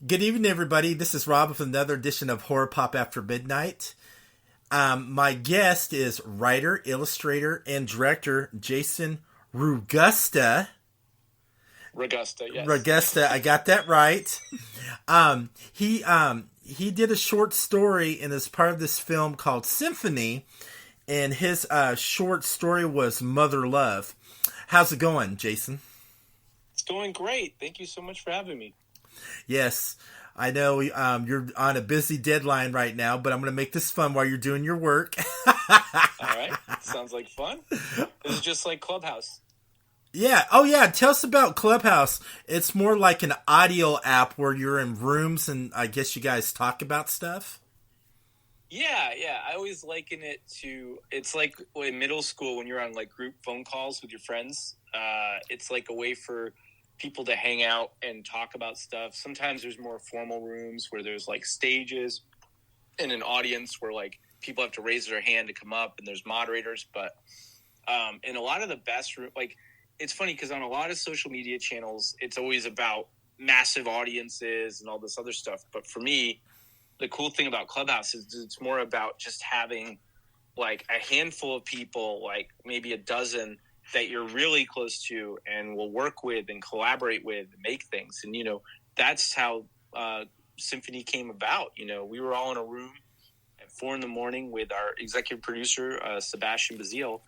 Good evening, everybody. This is Rob with another edition of Horror Pop After Midnight. My guest is writer, illustrator, and director Jason Ragosta. Ragosta, yes. Ragosta, I got that right. He did a short story and is part of this film called Sinphony, and his short story was Mother Love. How's it going, Jason? It's going great. Thank you so much for having me. Yes, I know you're on a busy deadline right now, but I'm going to make this fun while you're doing your work. All right. Sounds like fun. This is just like Clubhouse. Yeah. Oh, yeah. Tell us about Clubhouse. It's more like an audio app where you're in rooms and I guess you guys talk about stuff. Yeah. I always liken it to, it's like in middle school when you're on like group phone calls with your friends. It's like a way for people to hang out and talk about stuff. Sometimes there's more formal rooms where there's like stages and an audience where like people have to raise their hand to come up and there's moderators. But in a lot of the best like it's funny because on a lot of social media channels, it's always about massive audiences and all this other stuff. But for me, the cool thing about Clubhouse is it's more about just having like a handful of people, like maybe a dozen that you're really close to and will work with and collaborate with and make things. And, that's how Sinphony came about. We were all in a room at 4 a.m. with our executive producer, Sebastian Bazille,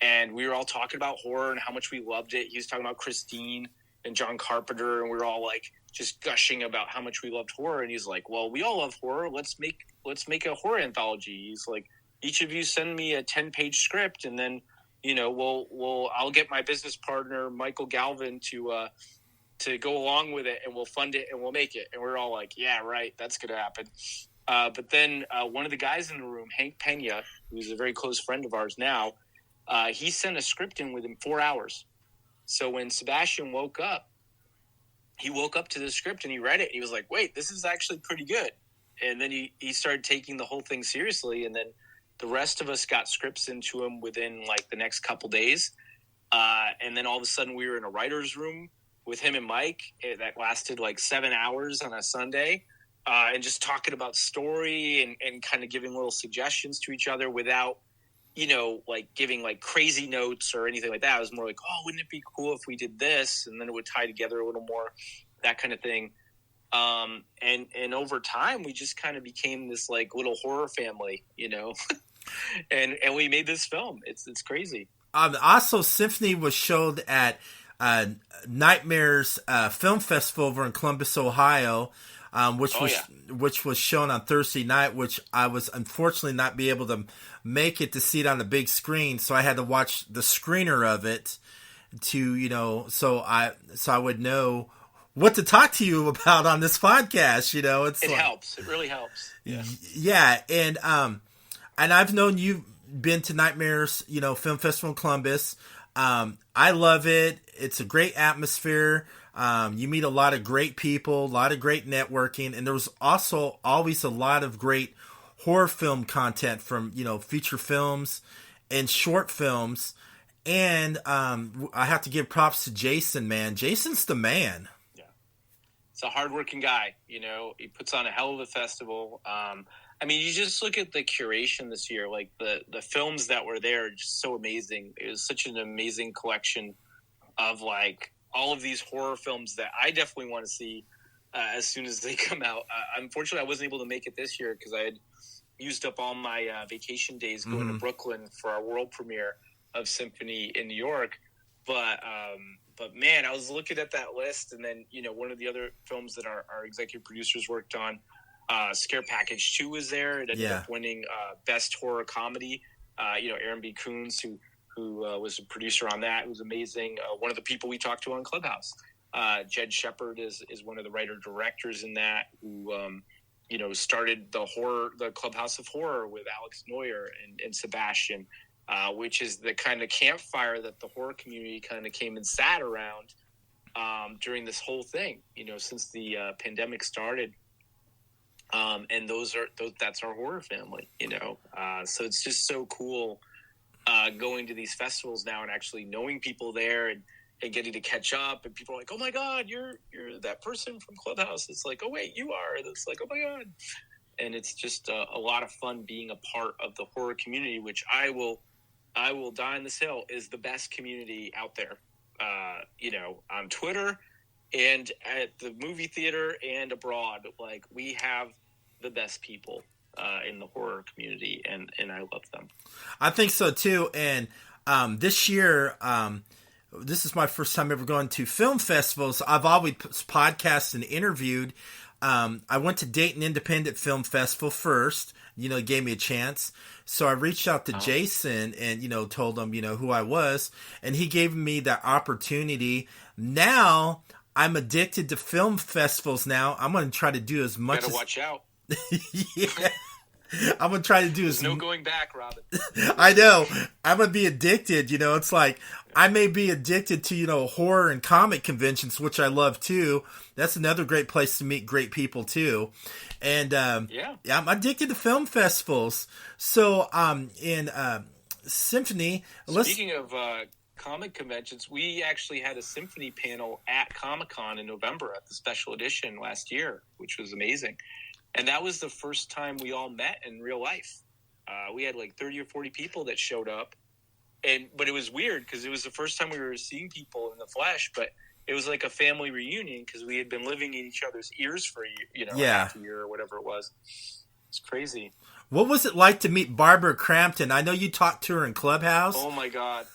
and we were all talking about horror and how much we loved it. He was talking about Christine and John Carpenter, and we were all like just gushing about how much we loved horror. And he's like, well, we all love horror. Let's make a horror anthology. He's like, each of you send me a 10-page script, and then I'll get my business partner, Michael Galvin, to go along with it, and we'll fund it and we'll make it. And we're all like, yeah, right. That's going to happen. But then one of the guys in the room, Hank Pena, who's a very close friend of ours now, he sent a script in within 4 hours. So when Sebastian woke up to the script and he read it. He was like, wait, this is actually pretty good. And then he started taking the whole thing seriously. And then the rest of us got scripts into him within like the next couple days. And then all of a sudden we were in a writer's room with him and Mike that lasted like 7 hours on a Sunday, and just talking about story and kind of giving little suggestions to each other without, like giving like crazy notes or anything like that. It was more like, oh, wouldn't it be cool if we did this? And then it would tie together a little more, that kind of thing. And over time we just kind of became this like little horror family, and we made this film. It's crazy. Also, Sinphony was showed at Nightmares Film Festival over in Columbus, Ohio, which was shown on Thursday night, which I was unfortunately not be able to make it to see it on the big screen, so I had to watch the screener of it to so I would know what to talk to you about on this podcast. It helps. It really helps. Yeah, and I've known you've been to Nightmares, Film Festival in Columbus. I love it. It's a great atmosphere. You meet a lot of great people, a lot of great networking, and there was also always a lot of great horror film content from, feature films and short films. And I have to give props to Jason, man. Jason's the man. Yeah. It's a hardworking guy, He puts on a hell of a festival. You just look at the curation this year, like the films that were there are just so amazing. It was such an amazing collection of like all of these horror films that I definitely want to see as soon as they come out. Unfortunately, I wasn't able to make it this year because I had used up all my vacation days going to Brooklyn for our world premiere of Sinphony in New York. But man, I was looking at that list, and then, one of the other films that our executive producers worked on, Scare Package 2 was there. It ended up winning Best Horror Comedy. Aaron B. Coons, who was a producer on that, was amazing. One of the people we talked to on Clubhouse. Jed Shepard is one of the writer-directors in that, who started the Clubhouse of Horror with Alex Neuer and Sebastian, which is the kind of campfire that the horror community kind of came and sat around during this whole thing, since the pandemic started. And that's our horror family, so it's just so cool going to these festivals now and actually knowing people there and and getting to catch up, and people are like, "Oh my God, you're that person from Clubhouse." It's like, "Oh wait, you are." It's like, "Oh my God," and it's just a lot of fun being a part of the horror community, which I will die on this hill is the best community out there. On Twitter and at the movie theater and abroad, like we have the best people in the horror community, and I love them. I think so too. And this year, this is my first time ever going to film festivals. I've always podcasted and interviewed. I went to Dayton Independent Film Festival first. It gave me a chance. So I reached out to Jason and, told him, who I was. And he gave me that opportunity. Now I'm addicted to film festivals now. I'm going to try to do as much Better watch out. Yeah. I'm going to try to do There's no going back, Robin. I know. I'm going to be addicted. It's like I may be addicted to, horror and comic conventions, which I love too. That's another great place to meet great people too. And yeah, I'm addicted to film festivals. So in Sinphony. Speaking of comic conventions, we actually had a Sinphony panel at Comic-Con in November at the special edition last year, which was amazing. And that was the first time we all met in real life. We had like 30 or 40 people that showed up. But it was weird because it was the first time we were seeing people in the flesh, but it was like a family reunion because we had been living in each other's ears for half a year or whatever it was. It's crazy. What was it like to meet Barbara Crampton? I know you talked to her in Clubhouse. Oh my God.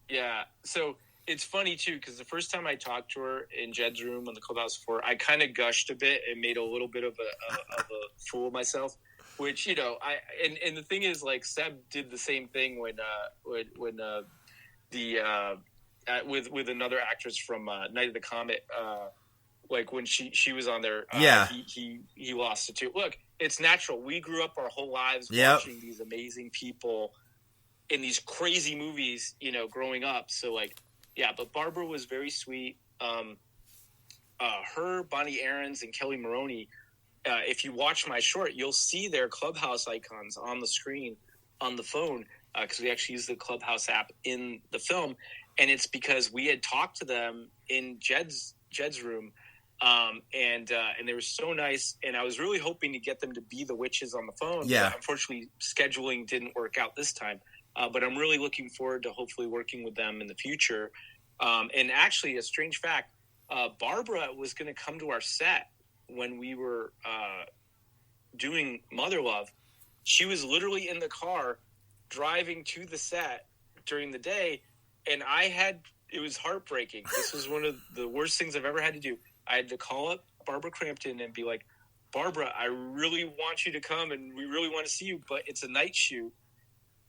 Yeah. So it's funny too, because the first time I talked to her in Jed's room on the Clubhouse floor, I kind of gushed a bit and made a little bit of a fool of myself. Which and the thing is, like, Seb did the same thing when with another actress from Night of the Comet, like when she was on there. He lost it too. Look, it's natural. We grew up our whole lives watching these amazing people in these crazy movies, growing up. So like, yeah. But Barbara was very sweet. Her, Bonnie Aarons, and Kelly Maroney. If you watch my short, you'll see their Clubhouse icons on the screen on the phone because we actually use the Clubhouse app in the film, and it's because we had talked to them in Jed's room, and they were so nice, and I was really hoping to get them to be the witches on the phone. Yeah. But unfortunately, scheduling didn't work out this time, but I'm really looking forward to hopefully working with them in the future. And actually, a strange fact, Barbara was going to come to our set when we were doing Mother Love. She was literally in the car driving to the set during the day, and it was heartbreaking. This was one of the worst things I've ever had to do. I had to call up Barbara Crampton and be like, Barbara, I really want you to come and we really want to see you, but it's a night shoot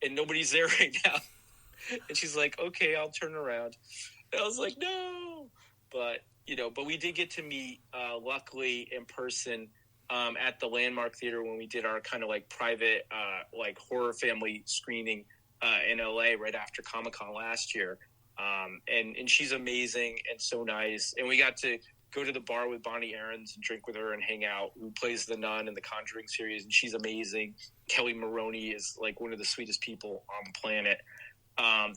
and nobody's there right now. And she's like, okay, I'll turn around. And I was like, no. But we did get to meet, luckily, in person at the Landmark Theater when we did our kind of like private, like horror family screening in LA right after Comic-Con last year. And she's amazing and so nice. And we got to go to the bar with Bonnie Aarons and drink with her and hang out, who plays the nun in the Conjuring series. And she's amazing. Kelly Maroney is like one of the sweetest people on the planet.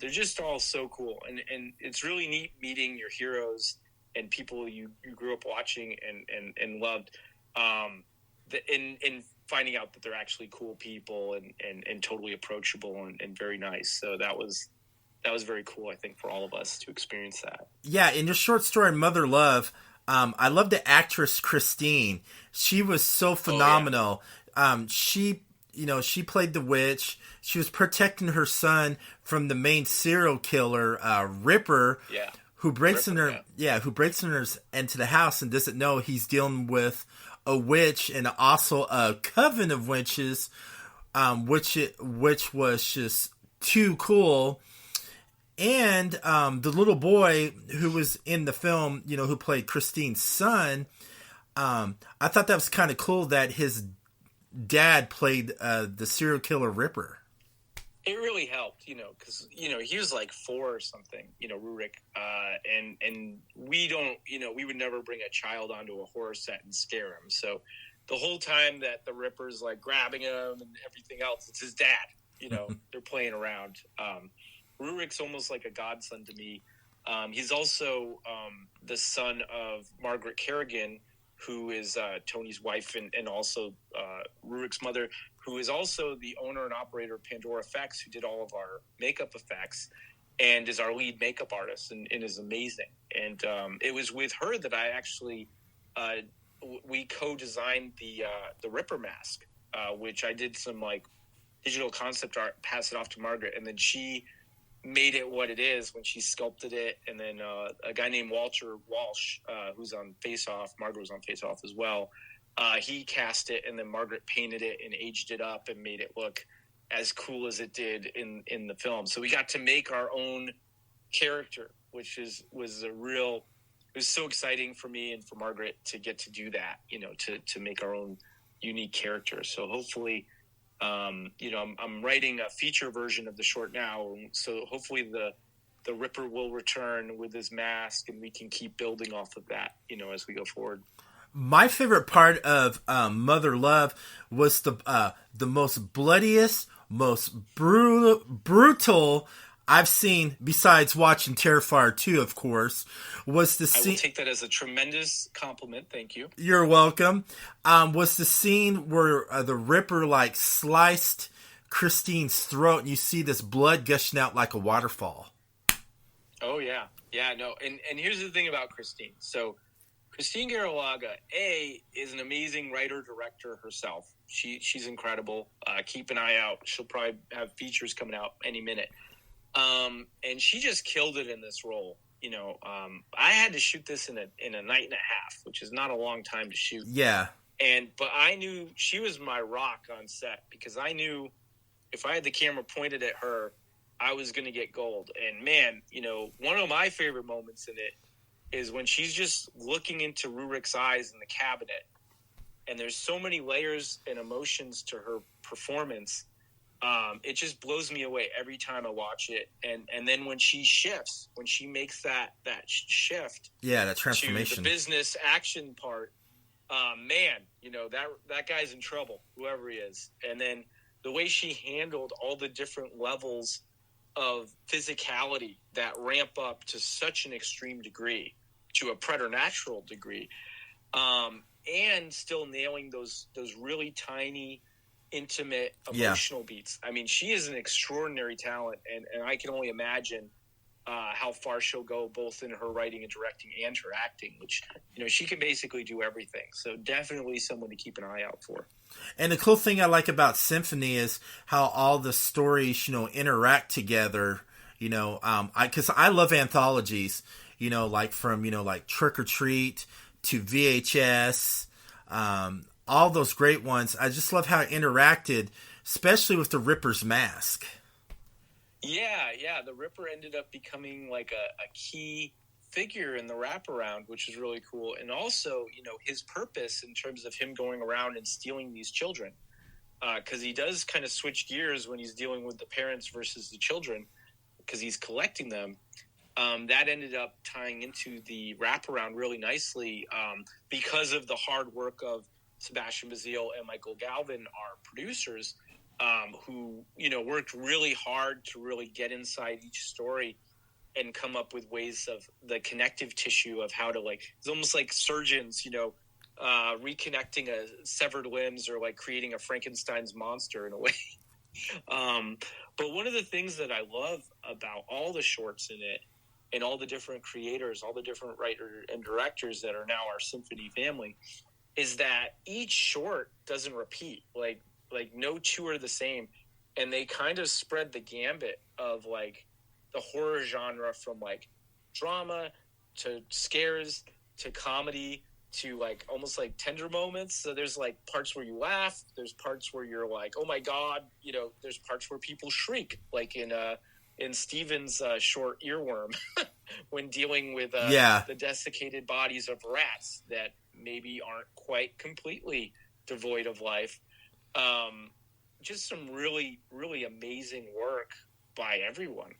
They're just all so cool. And it's really neat meeting your heroes and people you grew up watching and loved, and finding out that they're actually cool people and totally approachable and very nice. So that was very cool, I think, for all of us to experience that. Yeah, in your short story, Mother Love, I love the actress Christine. She was so phenomenal. Oh, yeah. She played the witch. She was protecting her son from the main serial killer, Ripper. Yeah. Who breaks into the house and doesn't know he's dealing with a witch and also a coven of witches, which was just too cool. And the little boy who was in the film, who played Christine's son, I thought that was kind of cool that his dad played the serial killer Ripper. It really helped, because, he was like 4 or something, Rurik. And we don't, we would never bring a child onto a horror set and scare him. So the whole time that the Ripper's like grabbing him and everything else, it's his dad, they're playing around. Rurik's almost like a godson to me. He's also the son of Margaret Kerrigan, who is Tony's wife and also Rurik's mother, who is also the owner and operator of Pandora Effects, who did all of our makeup effects and is our lead makeup artist and is amazing. And it was with her that I actually we co-designed the Ripper mask, which I did some like digital concept art, pass it off to Margaret, and then she made it what it is when she sculpted it. And then a guy named Walter Walsh, who's on Face Off, Margaret was on Face Off as well, he cast it, and then Margaret painted it and aged it up and made it look as cool as it did in the film. So we got to make our own character, which was a real, it was so exciting for me and for Margaret to get to do that, you know, to make our own unique character. So hopefully, you know, I'm writing a feature version of the short now. So hopefully the Ripper will return with his mask, and we can keep building off of that, you know, as we go forward. My favorite part of Mother Love was the most bloodiest, most brutal I've seen, besides watching Terrifier 2, of course, was the scene. I will take that as a tremendous compliment. Thank you. You're welcome. Was the scene where the Ripper like sliced Christine's throat, and you see this blood gushing out like a waterfall. Oh yeah, yeah. No, and here's the thing about Christine. So Christine Garawanga, is an amazing writer-director herself. She's incredible. Keep an eye out. She'll probably have features coming out any minute. And she just killed it in this role. You know, I had to shoot this in a night and a half, which is not a long time to shoot. Yeah. But I knew she was my rock on set, because I knew if I had the camera pointed at her, I was going to get gold. And man, you know, one of my favorite moments in it is when she's just looking into Rurik's eyes in the cabinet, and there's so many layers and emotions to her performance. It just blows me away every time I watch it. And then when she shifts, when she makes that shift, that transformation to the business action part, man, you know, that guy's in trouble, whoever he is. And then the way she handled all the different levels of physicality that ramp up to such an extreme degree, to a preternatural degree, and still nailing those really tiny, intimate, emotional beats. I mean, she is an extraordinary talent, and I can only imagine how far she'll go, both in her writing and directing and her acting, which, you know, she can basically do everything. So definitely someone to keep an eye out for. And the cool thing I like about Sinphony is how all the stories, you know, interact together. You know, because I love anthologies, you know, like from, you know, like Trick or Treat to VHS, all those great ones. I just love how it interacted, especially with the Ripper's mask. Yeah. The Ripper ended up becoming like a key figure in the wraparound, which is really cool. And also, you know, his purpose in terms of him going around and stealing these children, because he does kind of switch gears when he's dealing with the parents versus the children, because he's collecting them. That ended up tying into the wraparound really nicely, because of the hard work of Sebastian Bazille and Michael Galvin, our producers, who, you know, worked really hard to really get inside each story and come up with ways of the connective tissue of how to, like, it's almost like surgeons, you know, reconnecting a severed limbs, or like creating a Frankenstein's monster in a way. But one of the things that I love about all the shorts in it, and all the different creators, all the different writers and directors that are now our Sinphony family, is that each short doesn't repeat. Like no two are the same. And they kind of spread the gambit of like the horror genre, from like drama to scares to comedy to like almost like tender moments. So there's like parts where you laugh, there's parts where you're like, oh my God, you know, there's parts where people shriek, like in Steven's short Earworm, when dealing with the desiccated bodies of rats that maybe aren't quite completely devoid of life. Just some really, really amazing work by everyone.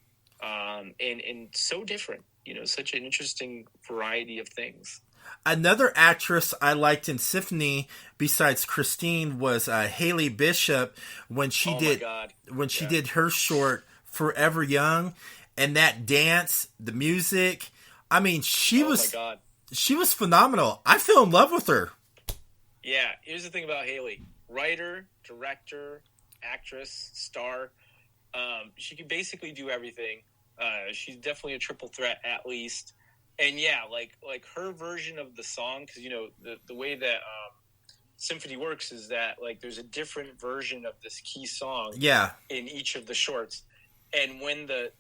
And so different, you know, such an interesting variety of things. Another actress I liked in Sinphony besides Christine was Haley Bishop, when she did her short Forever Young. and that dance, the music. I mean, Oh my God. she was phenomenal. I fell in love with her. Yeah, here's the thing about Haley: writer, director, actress, star. She can basically do everything. She's definitely a triple threat at least. And yeah, like her version of the song, because the way that Sinphony works is that like there's a different version of this key song Yeah. in each of the shorts. And when the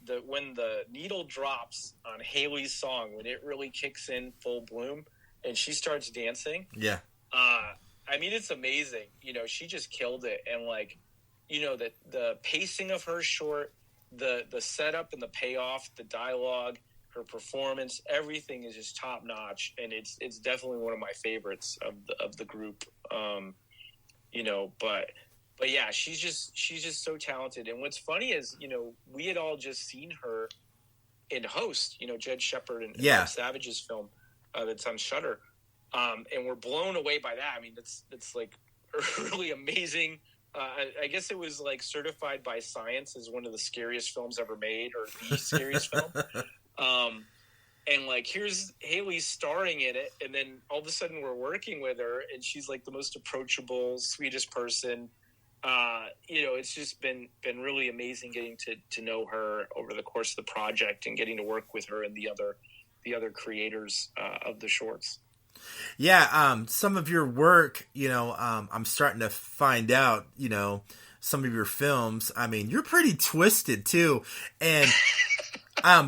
needle drops on Haley's song, when it really kicks in full bloom and she starts dancing, Yeah. I mean, it's amazing. She just killed it. And like, the pacing of her short, the setup and the payoff, the dialogue, her performance, everything is just top notch. And it's definitely one of my favorites of the group. But yeah, she's just so talented. And what's funny is, we had all just seen her in Host, Jed Shepard and Rob Savage's film that's on Shudder. And we're blown away by that. I mean, that's like really amazing. I guess it was like certified by Science as one of the scariest films ever made, or the scariest film. And like, here's Haley starring in it, and then all of a sudden we're working with her, and she's like the most approachable, sweetest person. It's just been really amazing getting to know her over the course of the project and getting to work with her and the other creators of the shorts. Yeah, some of your work, I'm starting to find out, some of your films. I mean, you're pretty twisted too, and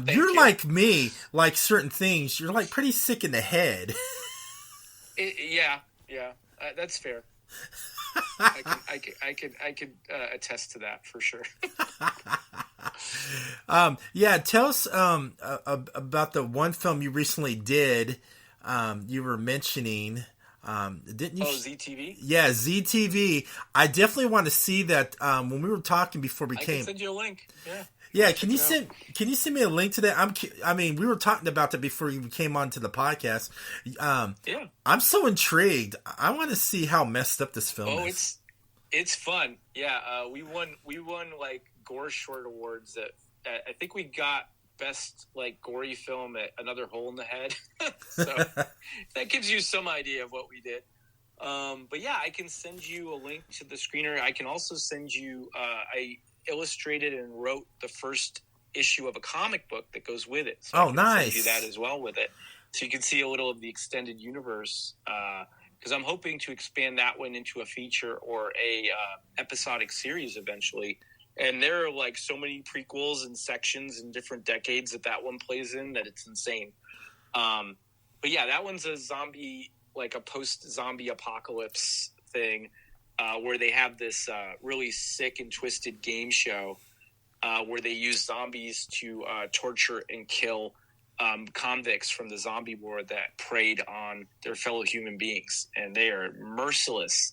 you're like me, like certain things. You're like pretty sick in the head. Yeah, that's fair. I could attest to that for sure. Tell us about the one film you recently did. You were mentioning, didn't you? Oh, ZTV? Yeah, ZTV. I definitely want to see that. When we were talking before we came, I can send you a link. Yeah. Yeah, can you send me a link to that? I mean, we were talking about that before you came onto the podcast. Yeah, I'm so intrigued. I want to see how messed up this film is. It's fun. Yeah, we won like Gore Short Awards. I think we got best like gory film at Another Hole in the Head. So that gives you some idea of what we did. But yeah, I can send you a link to the screener. I can also send you. I illustrated and wrote the first issue of a comic book that goes with it. So I can nice. Send you that as well with it, so you can see a little of the extended universe. Because I'm hoping to expand that one into a feature or a episodic series eventually. And there are like so many prequels and sections in different decades that one plays in that it's insane. But yeah, that one's a zombie, like a post-zombie apocalypse thing. Where they have this really sick and twisted game show where they use zombies to torture and kill convicts from the zombie war that preyed on their fellow human beings. And they are merciless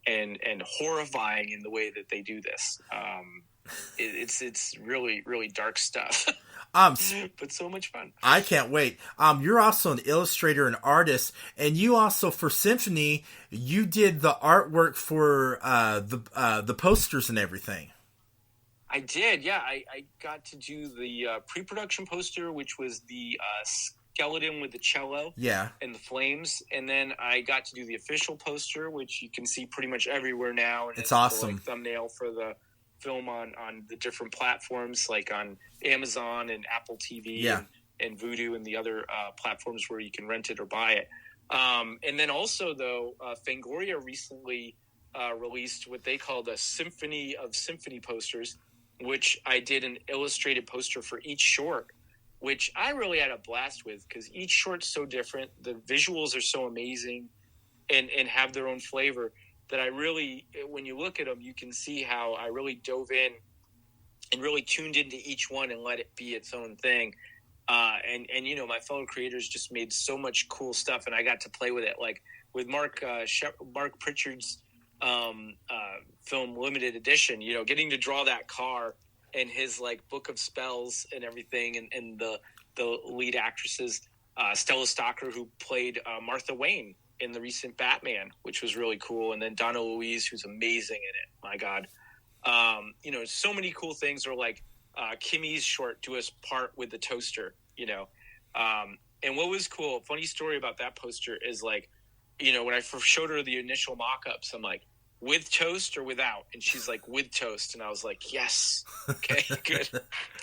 and horrifying in the way that they do this. It's really, really dark stuff. But so much fun. I can't wait. You're also an illustrator and artist, and you also, for Sinphony, you did the artwork for the posters and everything. I did, yeah. I got to do the pre-production poster, which was the skeleton with the cello and the flames, and then I got to do the official poster, which you can see pretty much everywhere now. And it's awesome. The, like, thumbnail for the film on the different platforms, like on Amazon and Apple TV and Vudu and the other platforms where you can rent it or buy it. And then also, though, Fangoria recently released what they called a Symphony of Sinphony posters, which I did an illustrated poster for each short, which I really had a blast with because each short's so different. The visuals are so amazing and have their own flavor that I really, when you look at them, you can see how I really dove in and really tuned into each one and let it be its own thing. And my fellow creators just made so much cool stuff, and I got to play with it. Like with Mark Pritchard's film Limited Edition, getting to draw that car and his like book of spells and everything, and the lead actresses, Stella Stocker, who played Martha Wayne in the recent Batman, which was really cool. And then Donna Louise, who's amazing in it. My God. So many cool things are like Kimmy's short, Do Us Part with the Toaster, you know. And what was cool, funny story about that poster is like, you know, when I first showed her the initial mock-ups, I'm like, with toast or without? And she's like, with toast. And I was like, yes. Okay, good.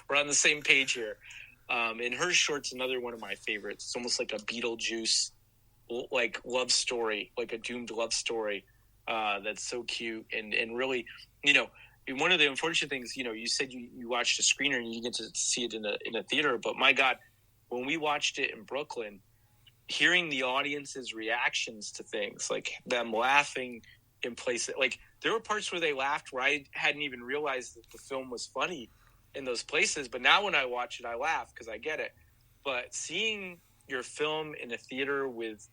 We're on the same page here. And her short's another one of my favorites. It's almost like a Beetlejuice, like love story, like a doomed love story. That's so cute. And really, you know, one of the unfortunate things, you know, you said you watched a screener and you get to see it in a theater, but my God, when we watched it in Brooklyn, hearing the audience's reactions to things, like them laughing in places, like there were parts where they laughed where I hadn't even realized that the film was funny in those places. But now when I watch it, I laugh because I get it. But seeing your film in a theater with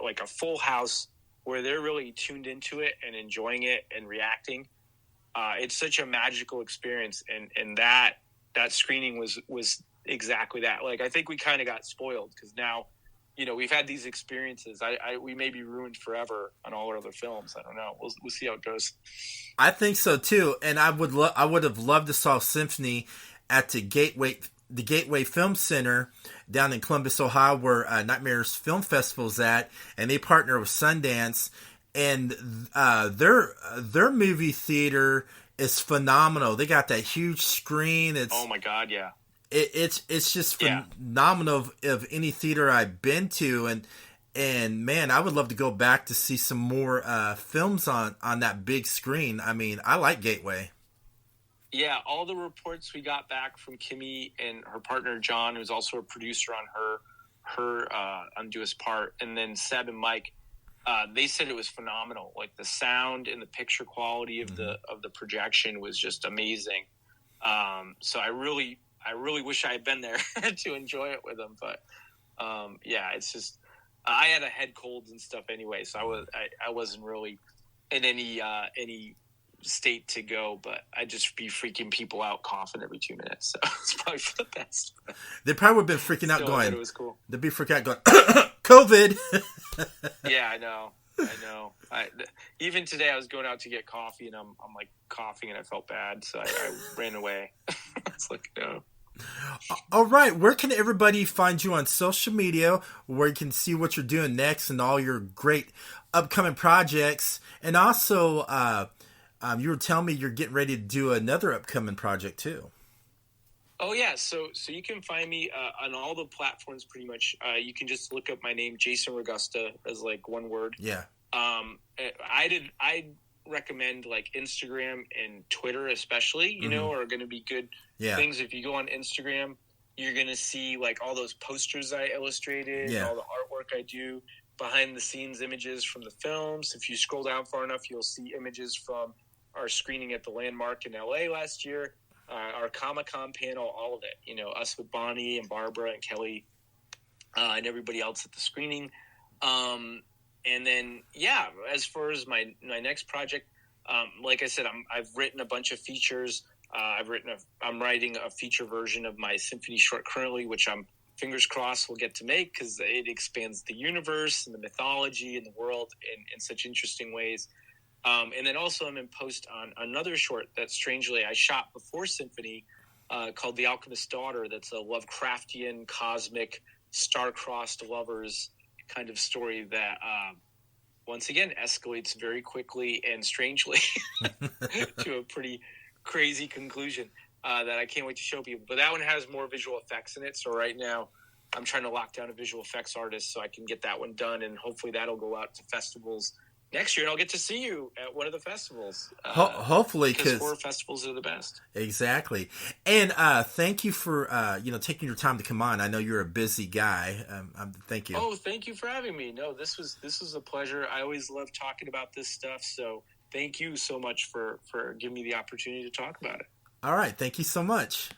like a full house where they're really tuned into it and enjoying it and reacting, it's such a magical experience. And that screening was exactly that. Like, I think we kind of got spoiled because now, you know, we've had these experiences. We may be ruined forever on all our other films. I don't know. We'll see how it goes. I think so too. And I would have loved to saw Sinphony at the Gateway Film Center down in Columbus, Ohio, where Nightmares Film Festival's at, and they partner with Sundance, and their movie theater is phenomenal. They got that huge screen. It's, oh my God, yeah. It's just phenomenal of any theater I've been to, and man, I would love to go back to see some more films on that big screen. I mean, I like Gateway. Yeah, all the reports we got back from Kimmy and her partner John, who's also a producer on her on Do Us Part, and then Seb and Mike, they said it was phenomenal. Like the sound and the picture quality of the projection was just amazing. So I really wish I had been there to enjoy it with them. But yeah, it's just I had a head cold and stuff anyway, so I wasn't really in any state to go. But I'd just be freaking people out, coughing every 2 minutes. So it's probably for the best. They probably would have been freaking out, going. It was cool. They'd be freaking out, going, COVID. Yeah, I know. Even today, I was going out to get coffee, and I'm like coughing, and I felt bad, so I ran away. It's like, no. All right, where can everybody find you on social media, where you can see what you're doing next and all your great upcoming projects? And also, you were telling me you're getting ready to do another upcoming project too. Oh yeah, so you can find me on all the platforms pretty much. You can just look up my name, Jason Ragosta, as like one word. Yeah. I'd recommend like Instagram and Twitter especially, you know, are going to be good things. If you go on Instagram, you're going to see like all those posters I illustrated, all the artwork I do, behind the scenes images from the films. If you scroll down far enough, you'll see images from our screening at the Landmark in LA last year, our Comic-Con panel, all of it, you know, us with Bonnie and Barbara and Kelly and everybody else at the screening. And then, yeah, as far as my next project, like I said, I've written a bunch of features. I'm writing a feature version of my Sinphony short currently, which I'm fingers crossed will get to make because it expands the universe and the mythology and the world in such interesting ways. And then also I'm in post on another short that strangely I shot before Sinphony called The Alchemist's Daughter. That's a Lovecraftian, cosmic, star-crossed lovers kind of story that once again escalates very quickly and strangely to a pretty crazy conclusion that I can't wait to show people. But that one has more visual effects in it, so right now I'm trying to lock down a visual effects artist so I can get that one done, and hopefully that'll go out to festivals next year, and I'll get to see you at one of the festivals. Hopefully, because horror festivals are the best. Exactly. And thank you for taking your time to come on. I know you're a busy guy. Thank you. Oh, thank you for having me. No, this was a pleasure. I always love talking about this stuff. So thank you so much for giving me the opportunity to talk about it. All right. Thank you so much.